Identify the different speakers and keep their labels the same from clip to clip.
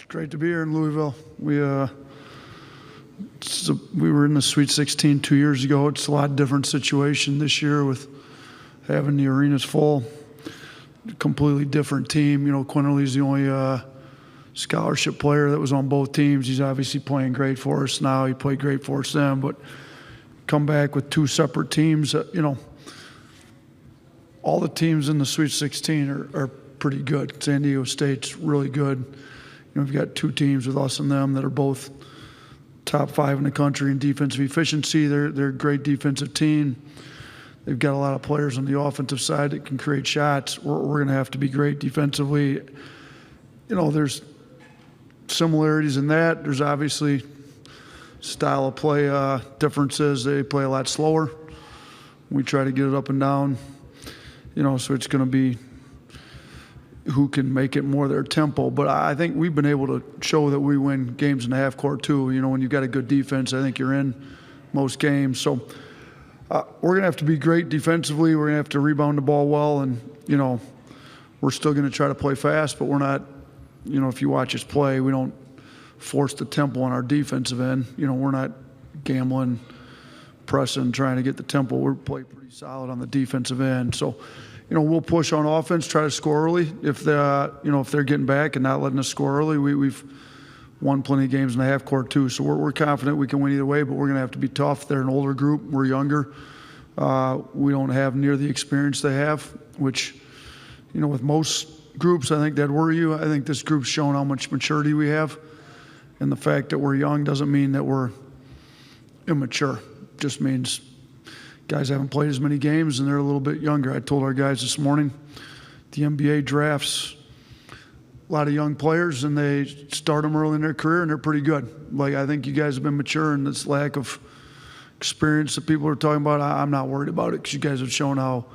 Speaker 1: It's great to be here in Louisville. We were in the Sweet 16 2 years ago. It's a lot different situation this year with having the arenas full. Completely different team. You know, Quinterly's the only scholarship player that was on both teams. He's obviously playing great for us now. He played great for us then, but come back with two separate teams. You know, all the teams in the Sweet 16 are pretty good. San Diego State's really good. You know, we've got two teams with us and them that are both top 5 in the country in defensive efficiency. They're a great defensive team. They've got a lot of players on the offensive side that can create shots. We're going to have to be great defensively. You know, there's similarities in that. There's obviously style of play differences. They play a lot slower. We try to get it up and down. You know, so it's going to be who can make it more their tempo. But I think we've been able to show that we win games in the half court too. You know, when you've got a good defense, I think you're in most games. So we're going to have to be great defensively. We're going to have to rebound the ball well. And, you know, we're still going to try to play fast, but we're not, you know, if you watch us play, we don't force the tempo on our defensive end. You know, we're not gambling, pressing, trying to get the tempo. We're playing pretty solid on the defensive end. So, you know, we'll push on offense, try to score early. If they're getting back and not letting us score early, we've won plenty of games in the half court too. So we're confident we can win either way, but we're going to have to be tough. They're an older group. We're younger. We don't have near the experience they have, which, you know, with most groups, I think that'd worry you. I think this group's shown how much maturity we have. And the fact that we're young doesn't mean that we're immature. It just means guys haven't played as many games and they're a little bit younger. I told our guys this morning, the NBA drafts a lot of young players and they start them early in their career and they're pretty good. Like, I think you guys have been mature, and this lack of experience that people are talking about, I'm not worried about it, because you guys have shown how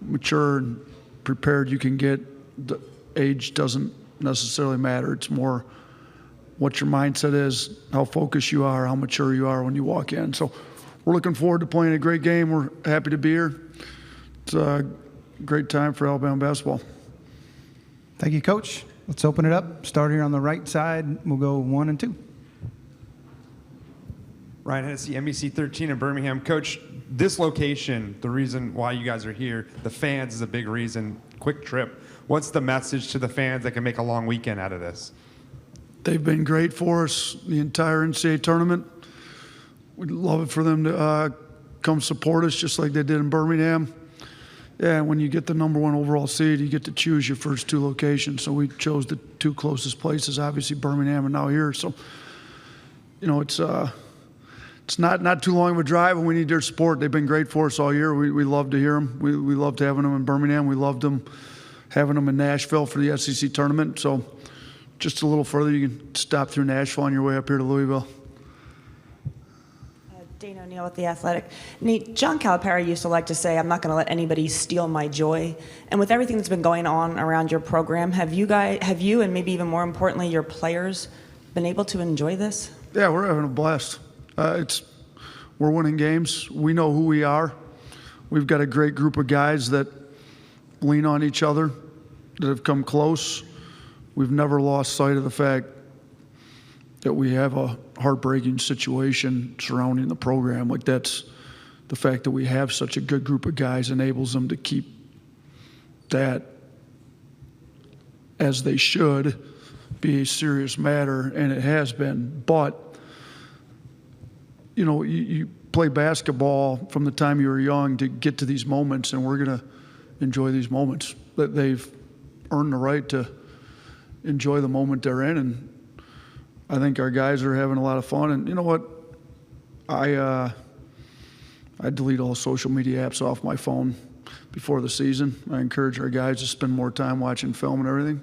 Speaker 1: mature and prepared you can get. The age doesn't necessarily matter. It's more what your mindset is, how focused you are, how mature you are when you walk in. So we're looking forward to playing a great game. We're happy to be here. It's a great time for Alabama basketball.
Speaker 2: Thank you, Coach. Let's open it up. Start here on the right side. We'll go 1 and 2.
Speaker 3: Ryan Hennessy, NBC 13 in Birmingham. Coach, this location, the reason why you guys are here, the fans is a big reason. Quick trip. What's the message to the fans that can make a long weekend out of this?
Speaker 1: They've been great for us the entire NCAA tournament. We'd love it for them to come support us just like they did in Birmingham. Yeah, when you get the #1 overall seed, you get to choose your first 2 locations. So we chose the 2 closest places, obviously Birmingham and now here. So, you know, it's not too long of a drive, and we need their support. They've been great for us all year. We love to hear them. We loved having them in Birmingham. We loved them having them in Nashville for the SEC tournament. So just a little further, you can stop through Nashville on your way up here to Louisville.
Speaker 4: Dana O'Neill with The Athletic. Nate, John Calipari used to like to say, I'm not going to let anybody steal my joy. And with everything that's been going on around your program, have you, and maybe even more importantly, your players, been able to enjoy this?
Speaker 1: Yeah, we're having a blast. We're winning games. We know who we are. We've got a great group of guys that lean on each other, that have come close. We've never lost sight of the fact that we have a heartbreaking situation surrounding the program. Like, that's the fact that we have such a good group of guys enables them to keep that, as they should, be a serious matter, and it has been. But, you know, you play basketball from the time you were young to get to these moments, and we're going to enjoy these moments. That they've earned the right to enjoy the moment they're in, and I think our guys are having a lot of fun. And you know what? I delete all social media apps off my phone before the season. I encourage our guys to spend more time watching film and everything.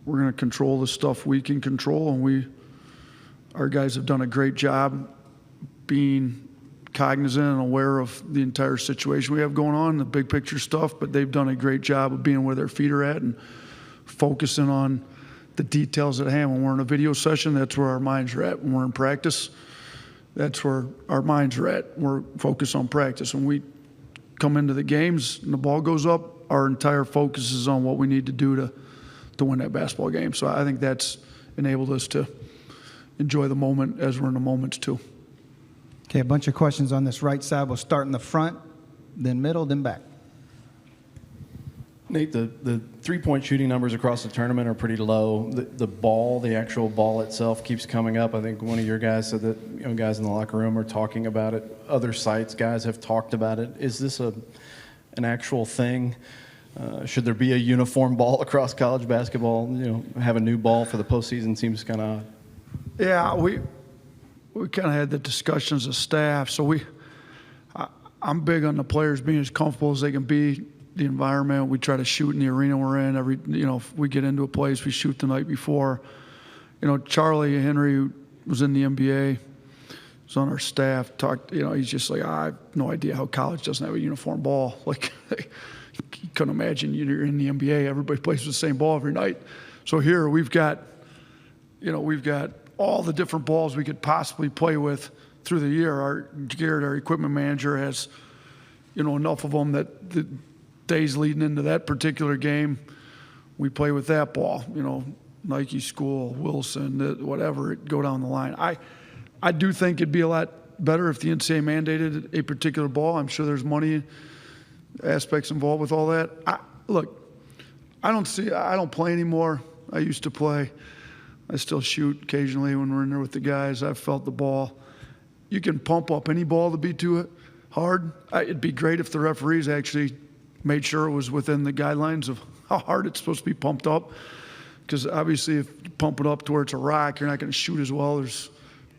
Speaker 1: We're going to control the stuff we can control, and our guys have done a great job being cognizant and aware of the entire situation we have going on, the big picture stuff, but they've done a great job of being where their feet are at and focusing on the details at hand. When we're in a video session, that's where our minds are at. When we're in practice, that's where our minds are at. We're focused on practice. When we come into the games and the ball goes up, our entire focus is on what we need to do to win that basketball game. So I think that's enabled us to enjoy the moment as we're in the moments too.
Speaker 2: Okay, a bunch of questions on this right side. We'll start in the front, then middle, then back.
Speaker 5: Nate, the three-point shooting numbers across the tournament are pretty low. The actual ball itself keeps coming up. I think one of your guys said that guys in the locker room are talking about it. Other sites, guys have talked about it. Is this an actual thing? Should there be a uniform ball across college basketball? Have a new ball for the postseason seems kind of odd.
Speaker 1: Yeah, we kind of had the discussions as staff. So I'm big on the players being as comfortable as they can be. The environment, we try to shoot in the arena we're in. If we get into a place, we shoot the night before. Charlie Henry, who was in the NBA, was on our staff, talked, he's just like, I have no idea how college doesn't have a uniform ball. Like, you couldn't imagine you're in the NBA, everybody plays with the same ball every night. So here we've got all the different balls we could possibly play with through the year. Garrett, our equipment manager, has, enough of them that the days leading into that particular game, we play with that ball. Nike School, Wilson, whatever, go down the line. I do think it'd be a lot better if the NCAA mandated a particular ball. I'm sure there's money aspects involved with all that. I don't play anymore. I used to play. I still shoot occasionally when we're in there with the guys. I've felt the ball. You can pump up any ball to be too hard. It'd be great if the referees actually made sure it was within the guidelines of how hard it's supposed to be pumped up. Because obviously if you pump it up to where it's a rock, you're not going to shoot as well. It's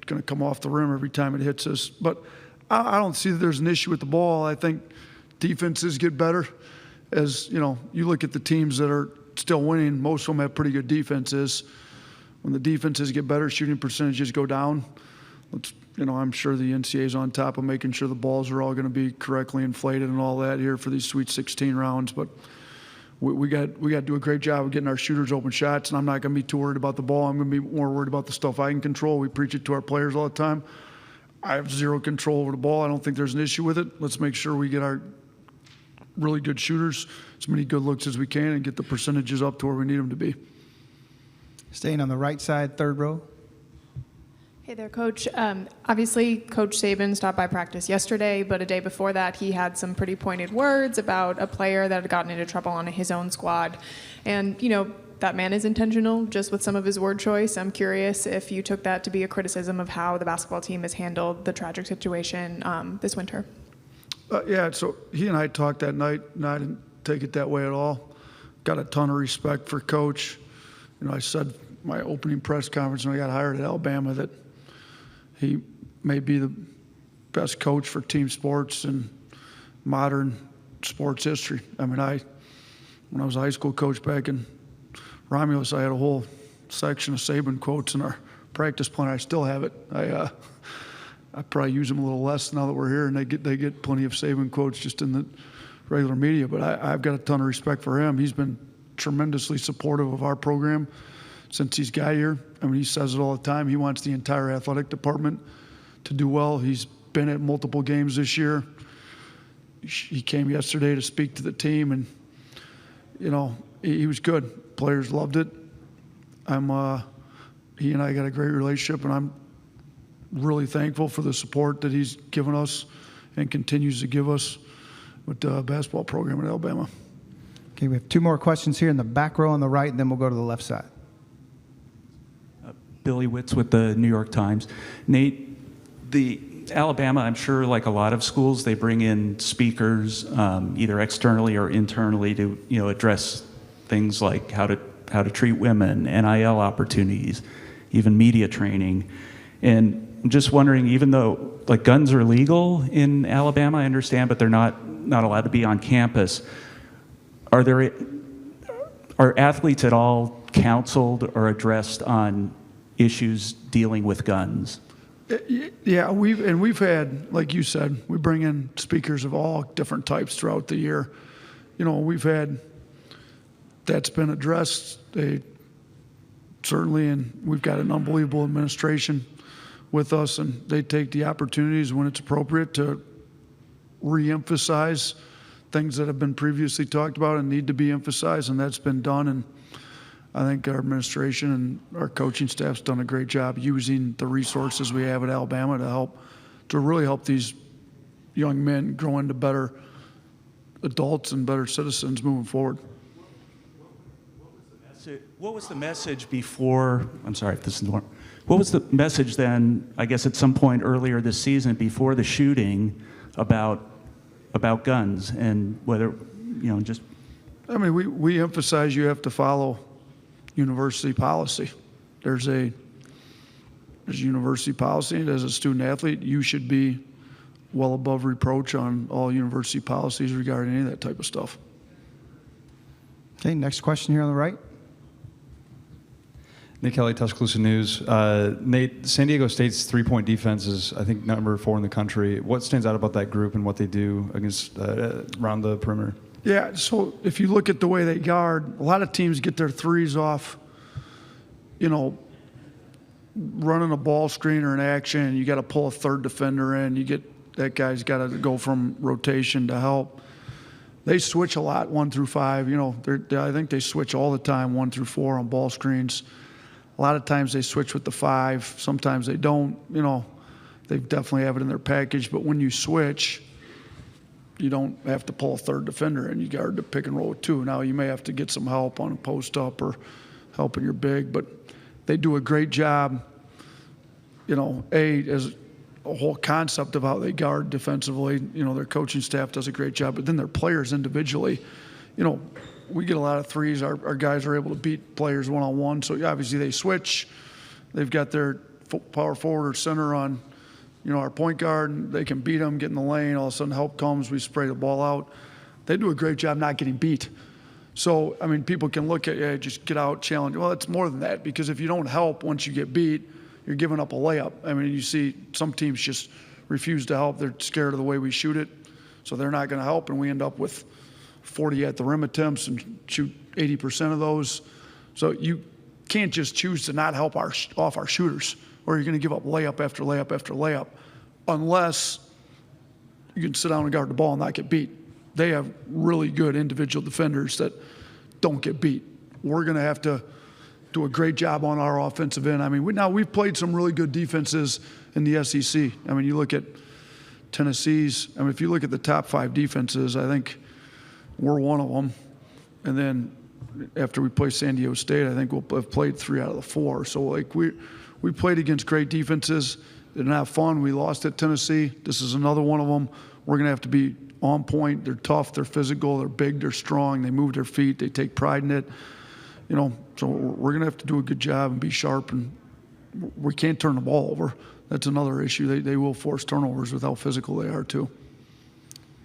Speaker 1: going to come off the rim every time it hits us. But I don't see that there's an issue with the ball. I think defenses get better. As you look at the teams that are still winning, most of them have pretty good defenses. When the defenses get better, shooting percentages go down. I'm sure the NCAA is on top of making sure the balls are all going to be correctly inflated and all that here for these Sweet 16 rounds. But we got to do a great job of getting our shooters open shots, and I'm not going to be too worried about the ball. I'm going to be more worried about the stuff I can control. We preach it to our players all the time. I have zero control over the ball. I don't think there's an issue with it. Let's make sure we get our really good shooters as many good looks as we can and get the percentages up to where we need them to be.
Speaker 2: Staying on the right side, third row.
Speaker 6: Hey there, Coach. Obviously, Coach Saban stopped by practice yesterday, but a day before that, he had some pretty pointed words about a player that had gotten into trouble on his own squad. And, that man is intentional just with some of his word choice. I'm curious if you took that to be a criticism of how the basketball team has handled the tragic situation this winter.
Speaker 1: Yeah, so he and I talked that night, and I didn't take it that way at all. Got a ton of respect for Coach. I said my opening press conference when I got hired at Alabama that he may be the best coach for team sports in modern sports history. When I was a high school coach back in Romulus, I had a whole section of Saban quotes in our practice plan. I still have it. I probably use them a little less now that we're here, and they get plenty of Saban quotes just in the regular media. But I've got a ton of respect for him. He's been tremendously supportive of our program since he's got here. He says it all the time. He wants the entire athletic department to do well. He's been at multiple games this year. He came yesterday to speak to the team, and he was good. Players loved it. He and I got a great relationship, and I'm really thankful for the support that he's given us and continues to give us with the basketball program at Alabama.
Speaker 2: Okay, we have two more questions here in the back row on the right, and then we'll go to the left side.
Speaker 7: Billy Witz with the New York Times. Nate, the Alabama, I'm sure like a lot of schools, they bring in speakers either externally or internally to address things like how to treat women, NIL opportunities, even media training. And I'm just wondering, even though like guns are legal in Alabama, I understand, but they're not allowed to be on campus. Are athletes at all counseled or addressed on issues dealing with guns?
Speaker 1: Yeah, we've had, like you said, we bring in speakers of all different types throughout the year. We've had that's been addressed. Certainly, and we've got an unbelievable administration with us, and they take the opportunities when it's appropriate to re-emphasize things that have been previously talked about and need to be emphasized, and that's been done. And I think our administration and our coaching staff's done a great job using the resources we have at Alabama to really help these young men grow into better adults and better citizens moving forward.
Speaker 7: What was the message before? I'm sorry if this is Lauren. What was the message then? I guess at some point earlier this season, before the shooting, about guns and whether just.
Speaker 1: I mean, we emphasize you have to follow university policy. There's university policy, and as a student athlete, you should be well above reproach on all university policies regarding any of that type of stuff.
Speaker 2: Okay, next question here on the right.
Speaker 8: Nick Kelly, Tuscaloosa News. Nate, San Diego State's three-point defense is, I think, number 4 in the country. What stands out about that group and what they do against around the perimeter?
Speaker 1: Yeah, so if you look at the way they guard, a lot of teams get their threes off, running a ball screen or an action. You got to pull a third defender in. That guy's got to go from rotation to help. They switch a lot, 1 through 5. I think they switch all the time, 1 through 4 on ball screens. A lot of times they switch with the 5. Sometimes they don't. They definitely have it in their package. But when you switch, you don't have to pull a third defender in. You guard the pick and roll with 2. Now you may have to get some help on a post up or helping your big, but they do a great job. As a whole concept of how they guard defensively. Their coaching staff does a great job, but then their players individually. We get a lot of threes. Our guys are able to beat players one-on-one. So obviously they switch. They've got their power forward or center on, our point guard, and they can beat them, get in the lane. All of a sudden help comes, we spray the ball out. They do a great job not getting beat. So, people can look at, just get out, challenge. Well, it's more than that, because if you don't help once you get beat, you're giving up a layup. You see some teams just refuse to help. They're scared of the way we shoot it, so they're not going to help, and we end up with 40 at the rim attempts and shoot 80% of those. So you can't just choose to not help off our shooters, or you're going to give up layup after layup after layup, unless you can sit down and guard the ball and not get beat. They have really good individual defenders that don't get beat. We're going to have to do a great job on our offensive end. We've played some really good defenses in the SEC. You look at Tennessee's. If you look at the top 5 defenses, I think we're one of them. And then after we play San Diego State, I think we'll have played 3 out of the 4. So we played against great defenses. They didn't have fun. We lost at Tennessee. This is another one of them. We're going to have to be on point. They're tough. They're physical. They're big. They're strong. They move their feet. They take pride in it. So we're going to have to do a good job and be sharp, and we can't turn the ball over. That's another issue. They will force turnovers with how physical they are too.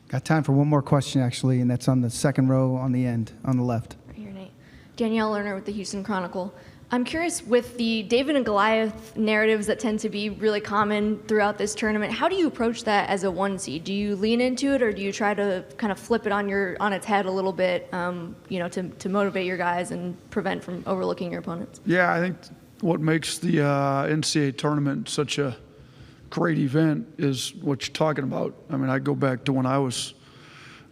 Speaker 2: Got time for one more question, actually, and that's on the second row on the end, on the left.
Speaker 9: Right here, Nate. Danielle Lerner with the Houston Chronicle. I'm curious, with the David and Goliath narratives that tend to be really common throughout this tournament, how do you approach that as a 1 seed? Do you lean into it, or do you try to kind of flip it on its head a little bit, to motivate your guys and prevent from overlooking your opponents?
Speaker 1: Yeah, I think what makes the NCAA tournament such a great event is what you're talking about. I go back to when I was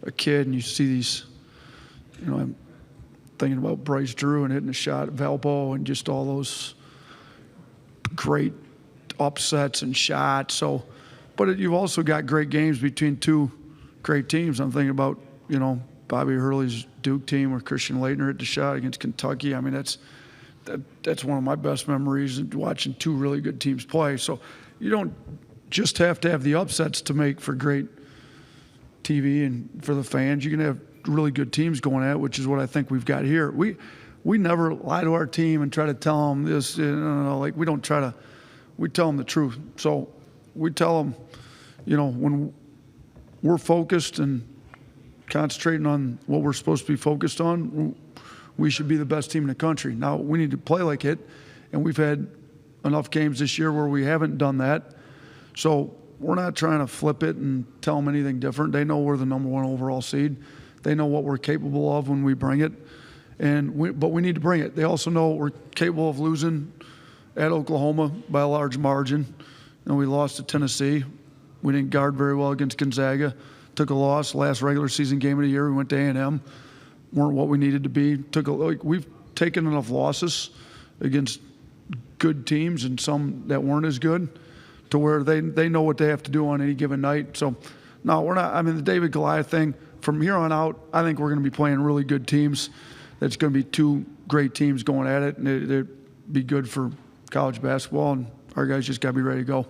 Speaker 1: a kid, and you see these, I'm thinking about Bryce Drew and hitting a shot at Valpo and just all those great upsets and shots. But you've also got great games between 2 great teams. I'm thinking about, Bobby Hurley's Duke team where Christian Laettner hit the shot against Kentucky. That's one of my best memories, watching 2 really good teams play. So you don't just have to have the upsets to make for great TV and for the fans. You can have really good teams going at it, which is what I think we've got here. We never lie to our team and try to tell them this. We don't try to. We tell them the truth. So we tell them, when we're focused and concentrating on what we're supposed to be focused on, we should be the best team in the country. Now we need to play like it, and we've had enough games this year where we haven't done that. So we're not trying to flip it and tell them anything different. They know we're the number 1 overall seed. They know what we're capable of when we bring it, but we need to bring it. They also know we're capable of losing at Oklahoma by a large margin. We lost to Tennessee. We didn't guard very well against Gonzaga. Took a loss last regular season game of the year. We went to A&M. Weren't what we needed to be. taken enough losses against good teams and some that weren't as good to where they know what they have to do on any given night. So, no, we're not. I mean, the David Goliath thing, from here on out, I think we're going to be playing really good teams. That's going to be two great teams going at it, and it'd be good for college basketball, and our guys just got to be ready to go.